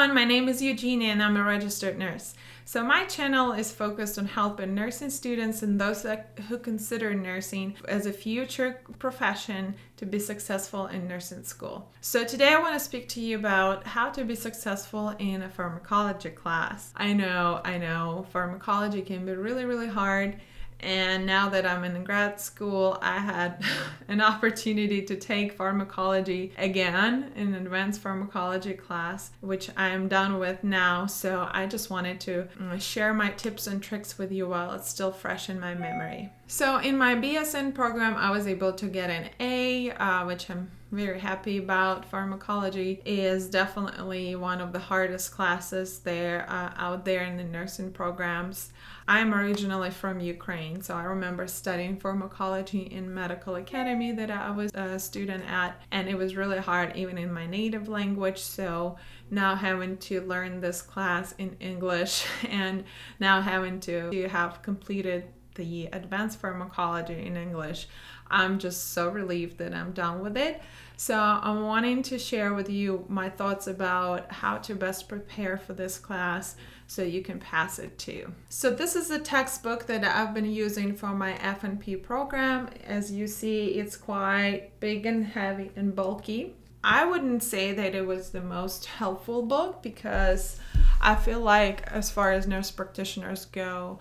everyone, my name is Eugenia and I'm a registered nurse. So my channel is focused on helping nursing students and those who consider nursing as a future profession to be successful in nursing school. So today I want to speak to you about how to be successful in a pharmacology class. I know, pharmacology can be really hard. And now that I'm in grad school, I had an opportunity to take pharmacology again, an advanced pharmacology class, which I'm done with now. So I just wanted to share my tips and tricks with you while it's still fresh in my memory. So in my BSN program, I was able to get an A, which I'm very happy about. Pharmacology is definitely one of the hardest classes out there in the nursing programs. I'm originally from Ukraine, so I remember studying pharmacology in medical academy that I was a student at, and it was really hard even in my native language. So now having to learn this class in English and now having to have completed the advanced pharmacology in English, I'm just so relieved that I'm done with it. So I'm wanting to share with you my thoughts about how to best prepare for this class so you can pass it too. So this is a textbook that I've been using for my F&P program. As you see, it's quite big and heavy and bulky. I wouldn't say that it was the most helpful book because I feel like as far as nurse practitioners go,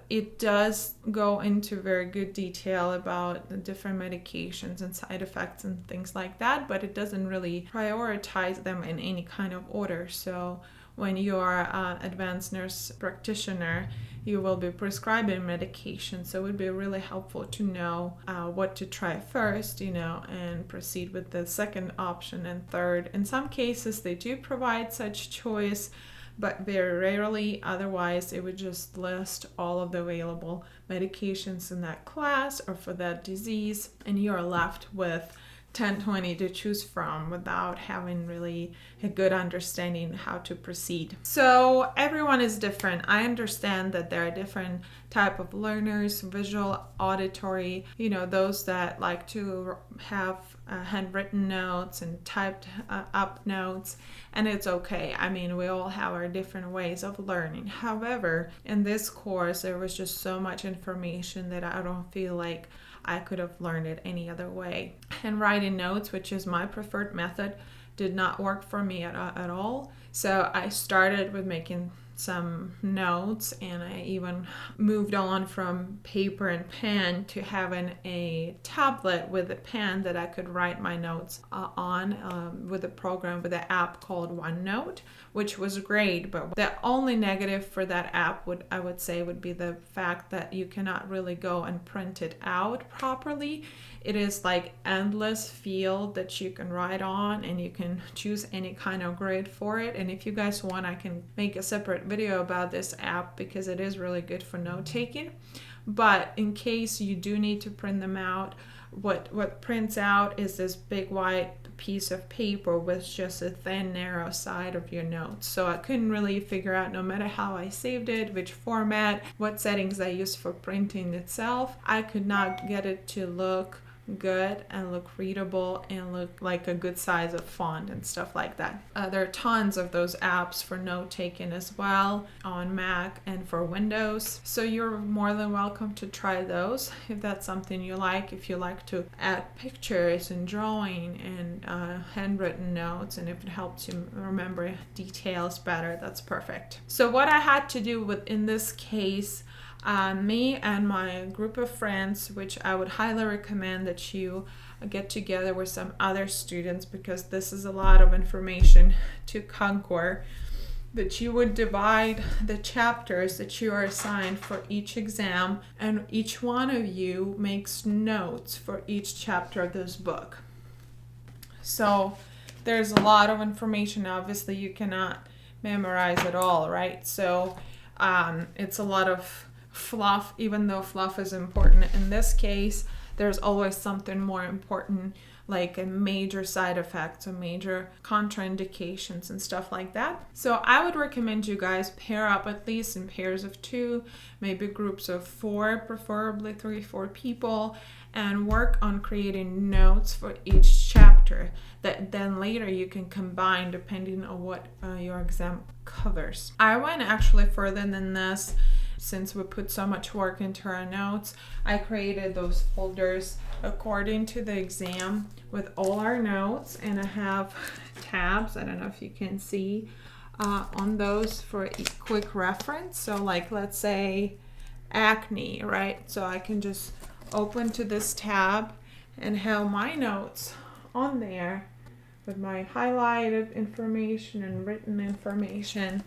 it does go into very good detail about the different medications and side effects and things like that, but it doesn't really prioritize them in any kind of order. So when you're an advanced nurse practitioner, you will be prescribing medication. So it would be really helpful to know what to try first, and proceed with the second option and third. In some cases, they do provide such choice, but very rarely. Otherwise, it would just list all of the available medications in that class or for that disease, and you're left with 10-20 to choose from without having really a good understanding how to proceed. So everyone is different. I understand that there are different type of learners, visual, auditory, those that like to have handwritten notes and typed up notes, and it's okay. I mean, we all have our different ways of learning. However, in this course, there was just so much information that I don't feel like I could have learned it any other way. And writing notes, which is my preferred method, did not work for me at all. So I started with making some notes, and I even moved on from paper and pen to having a tablet with a pen that I could write my notes on with a program, with an app called OneNote, which was great. But the only negative for that app would be the fact that you cannot really go and print it out properly. It is like endless field that you can write on, and you can choose any kind of grid for it. And if you guys want, I can make a separate video about this app because it is really good for note taking. But in case you do need to print them out, what prints out is this big white piece of paper with just a thin narrow side of your notes. So I couldn't really figure out, no matter how I saved it, which format, what settings I used for printing itself, I could not get it to look good and look readable and look like a good size of font and stuff like that. There are tons of those apps for note taking as well on Mac and for Windows, so you're more than welcome to try those if that's something you like. If you like to add pictures and drawing and handwritten notes, and if it helps you remember details better, that's perfect. So what I had to do in this case, me and my group of friends, which I would highly recommend that you get together with some other students because this is a lot of information to conquer, that you would divide the chapters that you are assigned for each exam, and each one of you makes notes for each chapter of this book. So there's a lot of information. Obviously, you cannot memorize it all, right? So it's a lot of fluff, even though fluff is important. In this case, there's always something more important, like a major side effects or major contraindications and stuff like that. So I would recommend you guys pair up at least in pairs of 2, maybe groups of 4, preferably 3-4 people, and work on creating notes for each chapter that then later you can combine depending on what your exam covers. I went actually further than this. Since we put so much work into our notes, I created those folders according to the exam with all our notes, and I have tabs, I don't know if you can see, on those for a quick reference. So like, let's say acne, right? So I can just open to this tab and have my notes on there with my highlighted information and written information.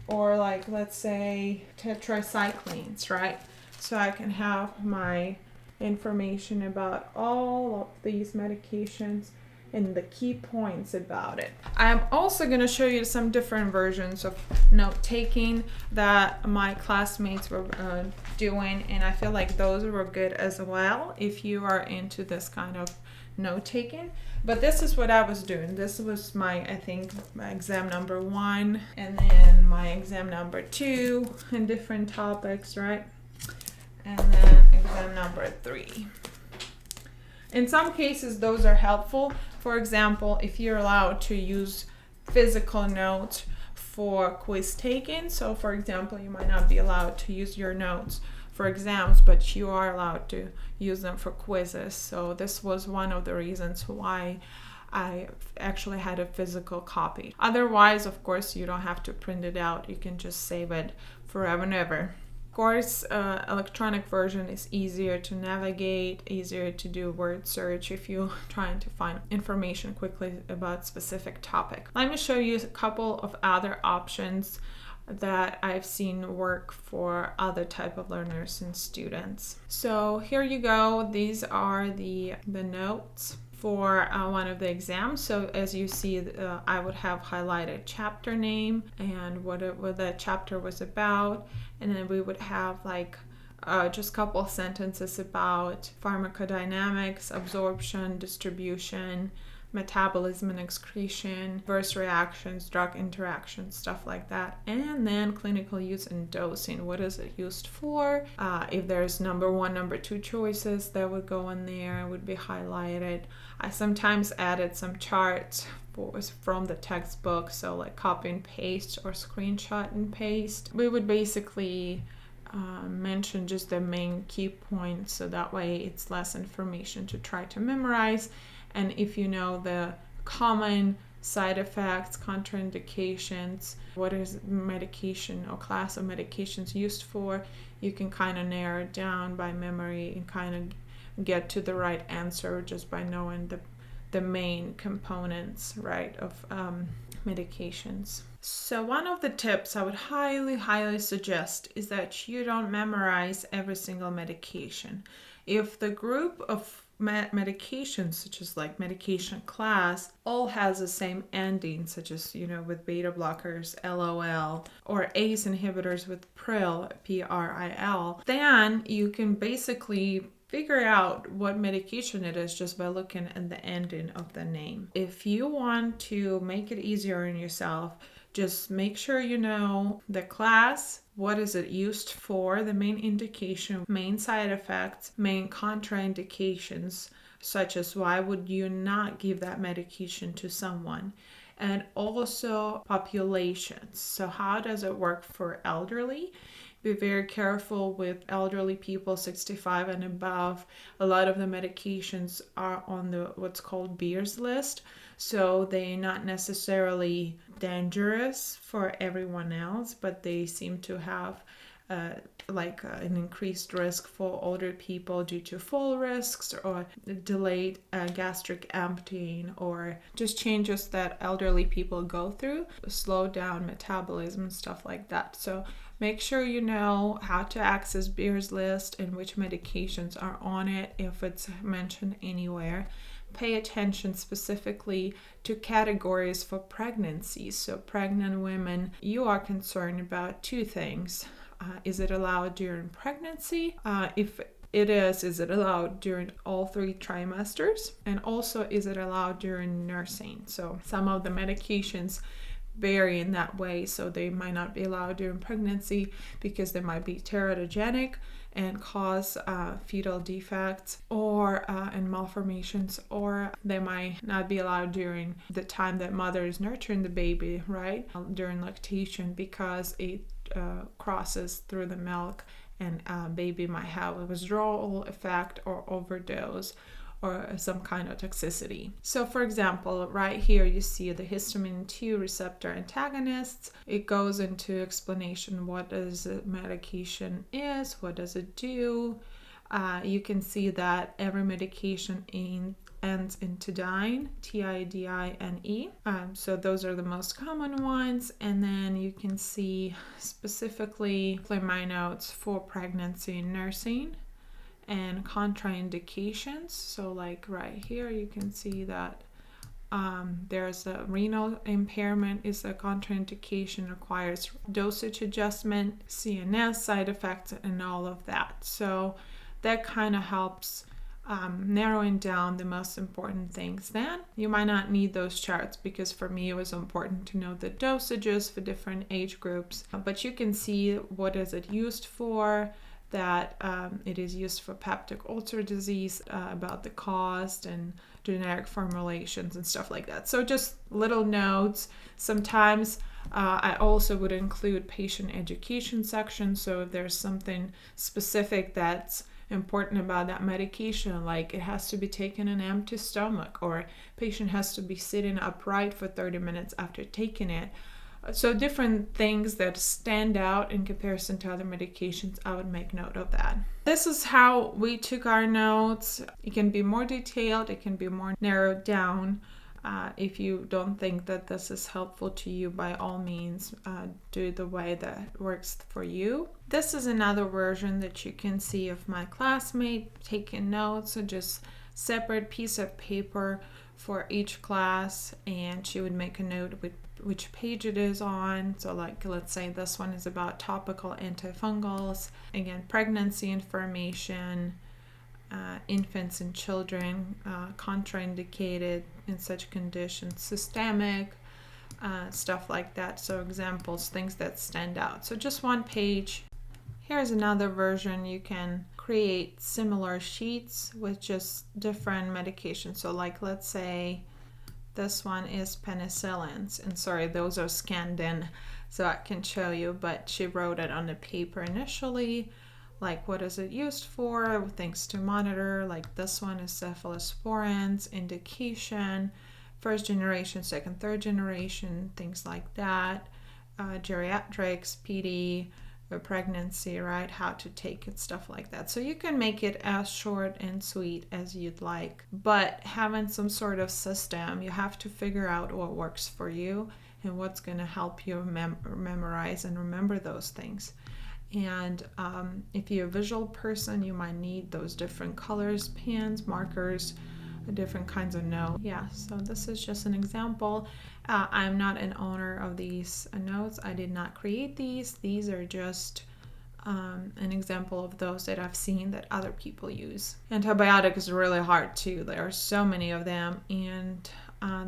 Or like, let's say tetracyclines, right? So I can have my information about all of these medications and the key points about it. I'm also going to show you some different versions of note taking that my classmates were doing, and I feel like those were good as well if you are into this kind of note taking. But this is what I was doing. This was I think my exam number 1, and then my exam number 2 in different topics, right? And then exam number 3. In some cases, those are helpful. For example, if you're allowed to use physical notes for quiz taking. So for example, you might not be allowed to use your notes for exams, but you are allowed to use them for quizzes. So this was one of the reasons why I actually had a physical copy. Otherwise, of course, you don't have to print it out. You can just save it forever and ever. Of course, electronic version is easier to navigate, easier to do word search if you're trying to find information quickly about specific topic. Let me show you a couple of other options that I've seen work for other type of learners and students. So here you go. These are the notes for one of the exams. So as you see, I would have highlighted chapter name and what the chapter was about, and then we would have like just a couple of sentences about pharmacodynamics, absorption, distribution, metabolism and excretion, adverse reactions, drug interactions, stuff like that. And then clinical use and dosing. What is it used for? If there's number 1, number 2 choices, that would go in there, would be highlighted. I sometimes added some charts from the textbook, so like copy and paste or screenshot and paste. We would basically mention just the main key points, so that way it's less information to try to memorize. And if you know the common side effects, contraindications, what is medication or class of medications used for, you can kind of narrow it down by memory and kind of get to the right answer just by knowing the main components, right, of medications. So one of the tips I would highly suggest is that you don't memorize every single medication. If the group of medications, such as like medication class, all has the same ending, such as, with beta blockers, LOL, or ACE inhibitors with PRIL, PRIL, then you can basically figure out what medication it is just by looking at the ending of the name. If you want to make it easier on yourself, just make sure you know the class, what is it used for, the main indication, main side effects, main contraindications, such as why would you not give that medication to someone, and also populations. So how does it work for elderly? Be very careful with elderly people 65 and above. A lot of the medications are on the what's called Beers list, so they're not necessarily dangerous for everyone else, but they seem to have an increased risk for older people due to fall risks or delayed gastric emptying, or just changes that elderly people go through, slow down metabolism and stuff like that. So make sure you know how to access Beers list and which medications are on it if it's mentioned anywhere. Pay attention specifically to categories for pregnancies. So pregnant women, you are concerned about 2 things. Is it allowed during pregnancy? If it is it allowed during all 3 trimesters? And also, is it allowed during nursing? So some of the medications vary in that way, so they might not be allowed during pregnancy because they might be teratogenic, and cause fetal defects or and malformations, or they might not be allowed during the time that mother is nurturing the baby, right? During lactation, because it crosses through the milk, and baby might have a withdrawal effect or overdose or some kind of toxicity. So for example, right here you see the histamine 2 receptor antagonists. It goes into explanation what does the medication is, what does it do. You can see that every medication ends in tidine, Tidine. So those are the most common ones. And then you can see specifically my notes for pregnancy and nursing and contraindications. So like right here you can see that there's a renal impairment is a contraindication, requires dosage adjustment, CNS side effects, and all of that. So that kind of helps narrowing down the most important things. Then you might not need those charts, because for me it was important to know the dosages for different age groups, but you can see what is it used for, that it is used for peptic ulcer disease, about the cost and generic formulations and stuff like that. So just little notes. Sometimes I also would include patient education section. So if there's something specific that's important about that medication, like it has to be taken on an empty stomach, or patient has to be sitting upright for 30 minutes after taking it. So different things that stand out in comparison to other medications, I would make note of that. This is how we took our notes. It can be more detailed, it can be more narrowed down. If you don't think that this is helpful to you, by all means, do it the way that works for you. This is another version that you can see of my classmate taking notes, so just separate piece of paper for each class, and she would make a note with which page it is on. So like, let's say this one is about topical antifungals, again, pregnancy information, infants and children, contraindicated in such conditions, systemic, stuff like that. So examples, things that stand out. So just one page. Here's another version. You can create similar sheets with just different medications. So like, let's say this one is penicillins, and sorry, those are scanned in so I can show you, but she wrote it on the paper initially, like what is it used for, things to monitor. Like this one is cephalosporins, indication, first generation, second, third generation, things like that, geriatrics, PD, pregnancy, right, how to take it, stuff like that. So you can make it as short and sweet as you'd like, but having some sort of system, you have to figure out what works for you and what's going to help you memorize and remember those things. And if you're a visual person, you might need those different colors, pens, markers, different kinds of notes. Yeah, so this is just an example. I'm not an owner of these notes. I did not create these. These are just an example of those that I've seen that other people use. Antibiotics is really hard too. There are so many of them, and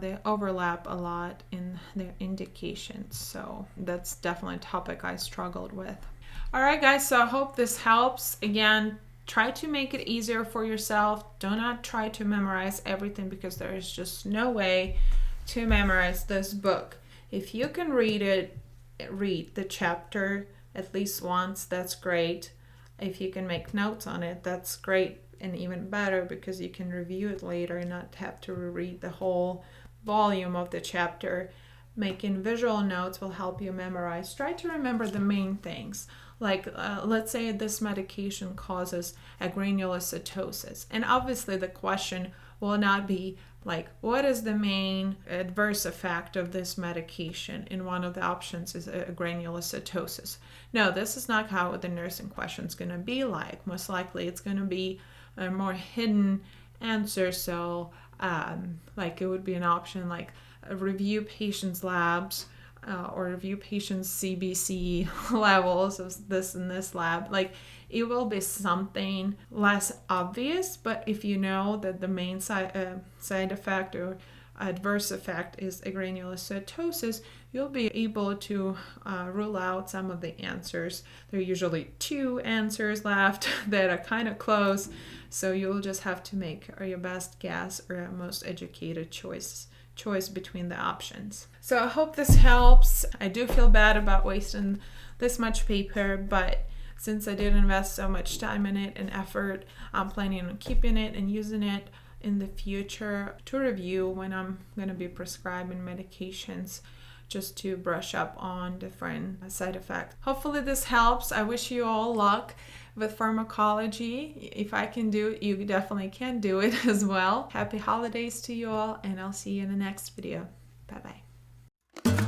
they overlap a lot in their indications. So that's definitely a topic I struggled with. All right, guys, so I hope this helps. Again, try to make it easier for yourself. Do not try to memorize everything, because there is just no way to memorize this book. If you can read the chapter at least once, that's great. If you can make notes on it, that's great, and even better, because you can review it later and not have to reread the whole volume of the chapter. Making visual notes will help you memorize. Try to remember the main things. Like, let's say this medication causes agranulocytosis. And obviously the question will not be like, what is the main adverse effect of this medication? And one of the options is agranulocytosis. No, this is not how the nursing question is going to be like. Most likely it's going to be a more hidden answer. So like it would be an option like review patient's labs, or review patient's CBC levels of this and this lab. Like, it will be something less obvious, but if you know that the main side effect or adverse effect is agranulocytosis, you'll be able to rule out some of the answers. There are usually 2 answers left that are kind of close, so you'll just have to make your best guess or most educated choice between the options. So I hope this helps. I do feel bad about wasting this much paper, but since I did invest so much time in it and effort, I'm planning on keeping it and using it in the future to review when I'm going to be prescribing medications, just to brush up on different side effects. Hopefully this helps. I wish you all luck with pharmacology. If I can do it, you definitely can do it as well. Happy holidays to you all, and I'll see you in the next video. Bye-bye.